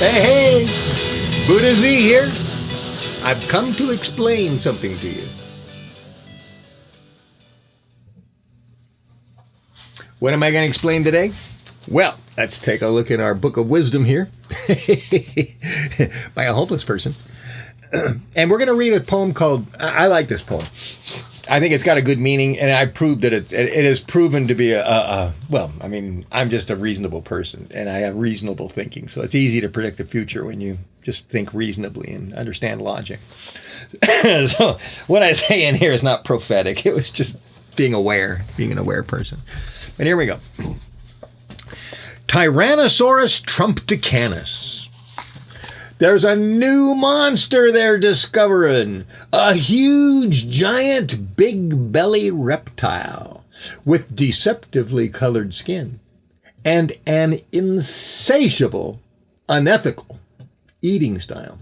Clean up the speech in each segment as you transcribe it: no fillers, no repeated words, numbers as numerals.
Hey, Buddha Z here. I've come to explain something to you. What am I going to explain today? Well, let's take a look in our book of wisdom here by a hopeless person. And we're going to read a poem called, I like this poem. I think it's got a good meaning, and I proved that it has proven to be well, I mean, I'm just a reasonable person, and I have reasonable thinking, so it's easy to predict the future when you just think reasonably and understand logic. So what I say in here is not prophetic. It was just being aware, being an aware person. And here we go. Tyrannosaurus Trumpticanus. There's a new monster they're discovering. A huge, giant, big belly reptile with deceptively colored skin and an insatiable, unethical eating style.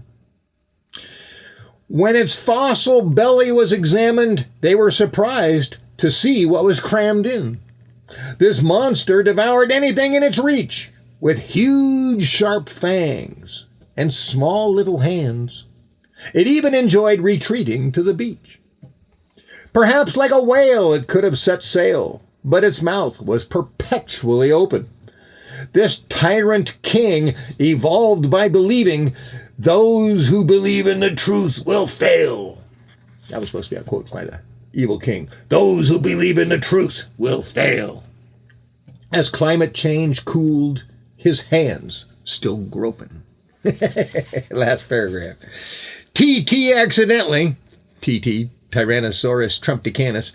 When its fossil belly was examined, they were surprised to see what was crammed in. This monster devoured anything in its reach with huge, sharp fangs and small little hands. It even enjoyed retreating to the beach. Perhaps like a whale it could have set sail, but its mouth was perpetually open. This tyrant king evolved by believing those who believe in the truth will fail. That was supposed to be a quote by the evil king. Those who believe in the truth will fail. As climate change cooled, his hands still groping. Last paragraph. Tyrannosaurus Trumpticanus,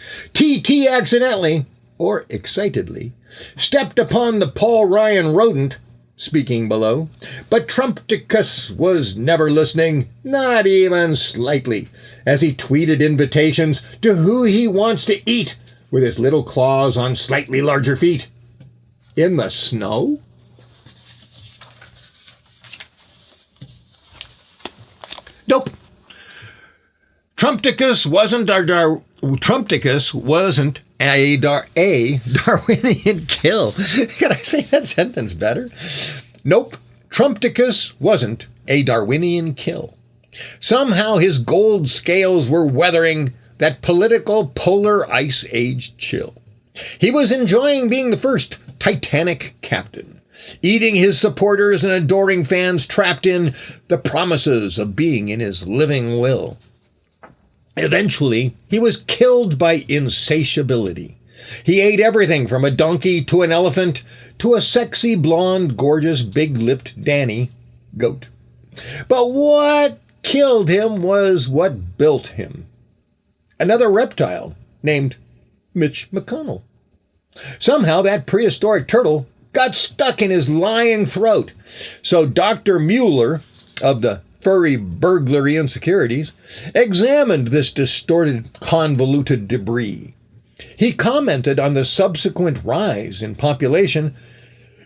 accidentally, or excitedly, stepped upon the Paul Ryan rodent, speaking below, but Trumpticus was never listening, not even slightly, as he tweeted invitations to who he wants to eat with his little claws on slightly larger feet. In the snow? Nope. Trumpticus wasn't a Darwinian kill. Can I say that sentence better? Nope. Trumpticus wasn't a Darwinian kill. Somehow his gold scales were weathering that political polar ice age chill. He was enjoying being the first Titanic captain, eating his supporters and adoring fans trapped in the promises of being in his living will. Eventually, he was killed by insatiability. He ate everything from a donkey to an elephant to a sexy, blonde, gorgeous, big-lipped Danny goat. But what killed him was what built him. Another reptile named Mitch McConnell. Somehow that prehistoric turtle got stuck in his lying throat. So Dr. Mueller of the Furry Burglary and Securities examined this distorted, convoluted debris. He commented on the subsequent rise in population.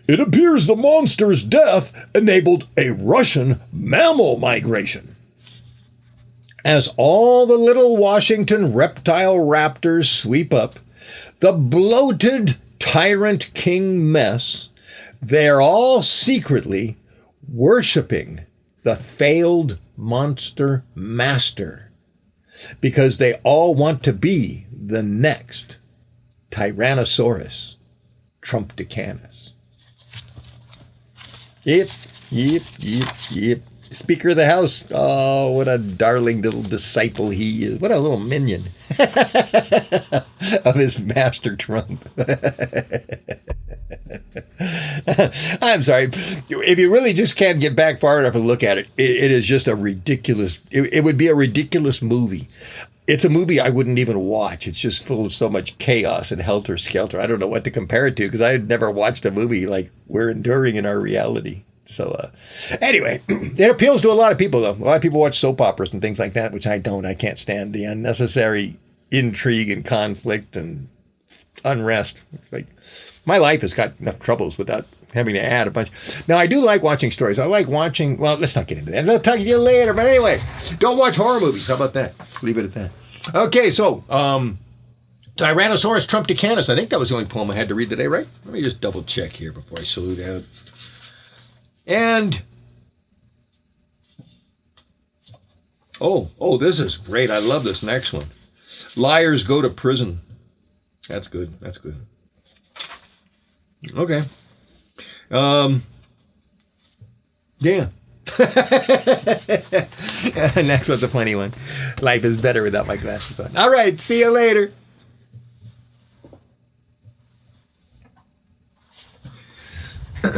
It appears the monster's death enabled a Russian mammal migration. As all the little Washington reptile raptors sweep up, the bloated tyrant king mess, they're all secretly worshiping the failed monster master because they all want to be the next Tyrannosaurus Trumpticanus. Yep. Speaker of the House. Oh, what a darling little disciple he is. What a little minion of his master Trump. I'm sorry. If you really just can't get back far enough and look at it, it is just a ridiculous, it would be a ridiculous movie. It's a movie I wouldn't even watch. It's just full of so much chaos and helter-skelter. I don't know what to compare it to because I had never watched a movie like we're enduring in our reality. So anyway, it appeals to a lot of people, though. A lot of people watch soap operas and things like that, which I don't. I can't stand the unnecessary intrigue and conflict and unrest. It's like my life has got enough troubles without having to add a bunch. Now, I do like watching stories. I like watching, well, let's not get into that. I'll talk to you later. But anyway, don't watch horror movies. How about that? Leave it at that. Okay, so Tyrannosaurus Trumpticanus. I think that was the only poem I had to read today, right? Let me just double check here before I salute out. And Oh, this is great. I love this next one. Liars go to prison. That's good. That's good. Okay. Yeah. Next one's a funny one. Life is better without my glasses on. All right. See you later.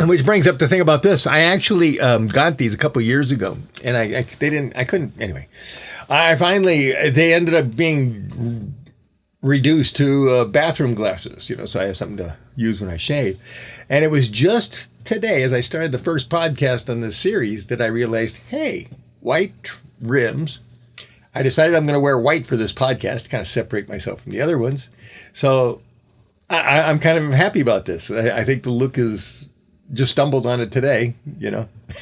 Which brings up the thing about this. I actually got these a couple years ago, and I couldn't. Anyway, they ended up being reduced to bathroom glasses. So I have something to use when I shave. And it was just today, as I started the first podcast on this series, that I realized, hey, white rims. I decided I'm going to wear white for this podcast to kind of separate myself from the other ones. So I'm kind of happy about this. I think the look is. Just stumbled on it today,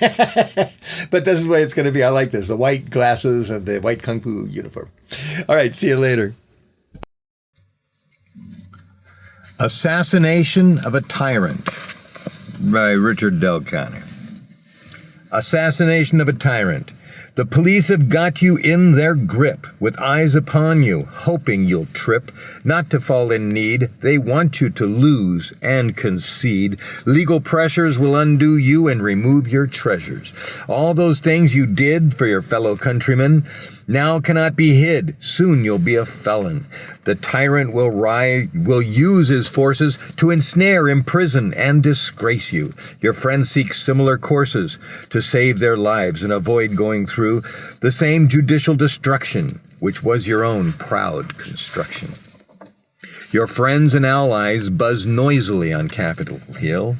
But this is the way it's going to be. I like this. The white glasses and the white Kung Fu uniform. All right, see you later. Assassination of a Tyrant by Richard Del Conner. Assassination of a Tyrant. The police have got you in their grip, with eyes upon you, hoping you'll trip, not to fall in need. They want you to lose and concede. Legal pressures will undo you and remove your treasures. All those things you did for your fellow countrymen now cannot be hid. Soon you'll be a felon. The tyrant will use his forces to ensnare, imprison, and disgrace you. Your friends seek similar courses to save their lives and avoid going through the same judicial destruction which was your own proud construction. Your friends and allies buzz noisily on Capitol Hill.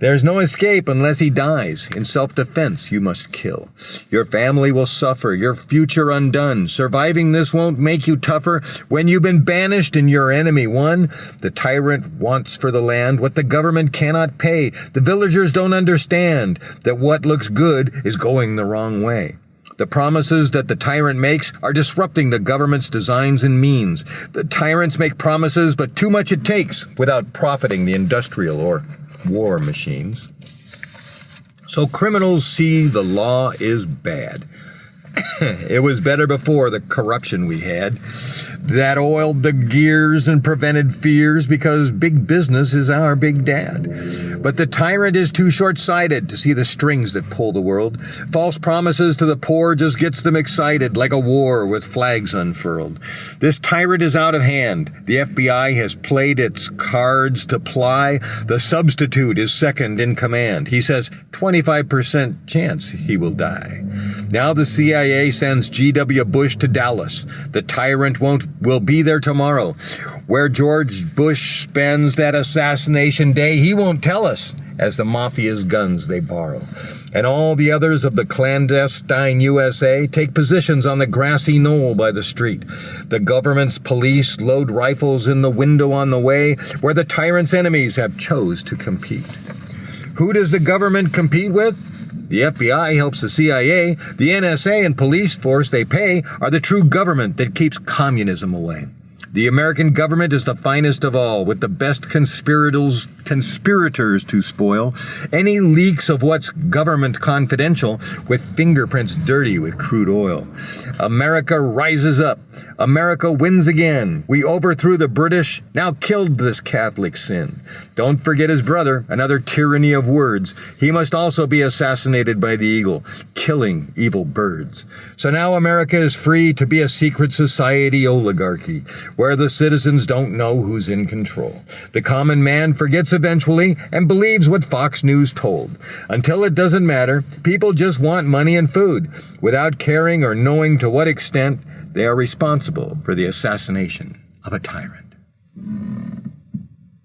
There's no escape unless he dies. In self-defense, you must kill. Your family will suffer, your future undone. Surviving this won't make you tougher. When you've been banished and your enemy won, the tyrant wants for the land what the government cannot pay. The villagers don't understand that what looks good is going the wrong way. The promises that the tyrant makes are disrupting the government's designs and means. The tyrants make promises, but too much it takes without profiting the industrial or war machines. So criminals see the law is bad. It was better before the corruption we had. That oiled the gears and prevented fears because big business is our big dad. But the tyrant is too short-sighted to see the strings that pull the world. False promises to the poor just gets them excited like a war with flags unfurled. This tyrant is out of hand. The FBI has played its cards to ply. The substitute is second in command. He says 25% chance he will die. Now the CIA sends G.W. Bush to Dallas. The tyrant will be there tomorrow. Where George Bush spends that assassination day, he won't tell us, as the mafia's guns they borrow. And all the others of the clandestine USA take positions on the grassy knoll by the street. The government's police load rifles in the window on the way where the tyrant's enemies have chose to compete. Who does the government compete with? The FBI helps the CIA. The NSA and police force they pay are the true government that keeps communism away. The American government is the finest of all, with the best conspirators to spoil. Any leaks of what's government confidential, with fingerprints dirty with crude oil. America rises up. America wins again. We overthrew the British, now killed this Catholic sin. Don't forget his brother, another tyranny of words. He must also be assassinated by the eagle, killing evil birds. So now America is free to be a secret society oligarchy, where the citizens don't know who's in control. The common man forgets eventually and believes what Fox News told. Until it doesn't matter, people just want money and food, without caring or knowing to what extent they are responsible for the assassination of a tyrant.